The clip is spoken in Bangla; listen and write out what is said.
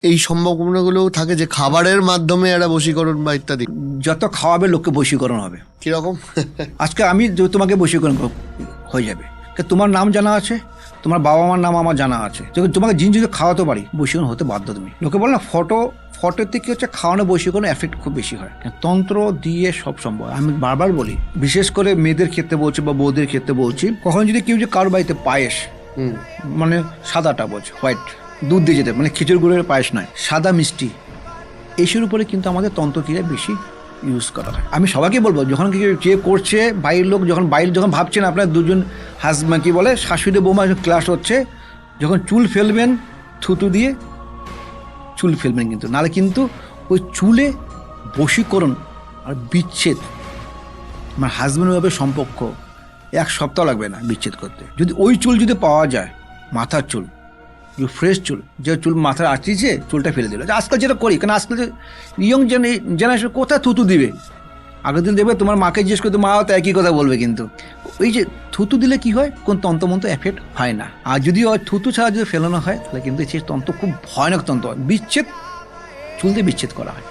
এই সম্ভাবনাগুলোও থাকে যে খাবারের মাধ্যমে একটা বশীকরণ বা ইত্যাদি? যত খাওয়াবে লোককে বশীকরণ হবে। কিরকম? আজকে আমি তোমাকে বশীকরণ হয়ে যাবে, তোমার নাম জানা আছে, তোমার বাবা মার নাম আমার জানা আছে, তোমাকে জিনিস যদি খাওয়াতে পারি বশীকরণ হতে বাধ্য তুমি। লোকে বলে না ফটো থেকে হচ্ছে খাওয়ানো বশীকরণ এফেক্ট খুব বেশি হয়, তন্ত্র দিয়ে সব সম্ভব। আমি বারবার বলি, বিশেষ করে মেয়েদের ক্ষেত্রে বলছি বা বৌদের ক্ষেত্রে বলছি, কখন যদি কেউ যে কারোর বাড়িতে পায়েস, মানে সাদাটা বলছে হোয়াইট দুধ দিয়ে যেতে, মানে খিচুড়ি গুড়ের পায়েস নয়, সাদা মিষ্টি, এইসবের উপরে কিন্তু আমাদের তন্ত্রক্রিয়া বেশি ইউজ করা হয়। আমি সবাইকে বলবো, যখন যে করছে বাইরের লোক, যখন ভাবছেন আপনার দুজন হাজব্যান্ড কি বলে শাশুড়ি বৌমা ক্লাস হচ্ছে, যখন চুল ফেলবেন থুতু দিয়ে চুল ফেলবেন, কিন্তু নাহলে কিন্তু ওই চুলে বশীকরণ আর বিচ্ছেদ, আমার হাজব্যান্ড ওয়াইফের সম্পর্ক 1 সপ্তাহ লাগবে না বিচ্ছেদ করতে। যদি ওই চুল যদি পাওয়া যায়, মাথার চুল, ফ্রেশ চুল, যে চুল মাথায় আঁচড়িয়েছে চুলটা ফেলে দিল, আজকাল যেটা করি, কারণ আজকাল যে ইয়ং জেনারেশন কোথায় থুতু দিবে, আগের দিন দেখবে তোমার মাকে জিজ্ঞেস করতে, মা তো একই কথা বলবে, কিন্তু ওই যে থুতু দিলে কি হয়, কোন তন্ত্রমন্ত্র এফেক্ট হয় না। আর যদি ওই থুতু ছাড়া যদি ফেলানো হয় তাহলে কিন্তু সেই তন্ত্র খুব ভয়ানক তন্ত্র হয়, বিচ্ছেদ, চুল দিয়ে বিচ্ছেদ করা হয়।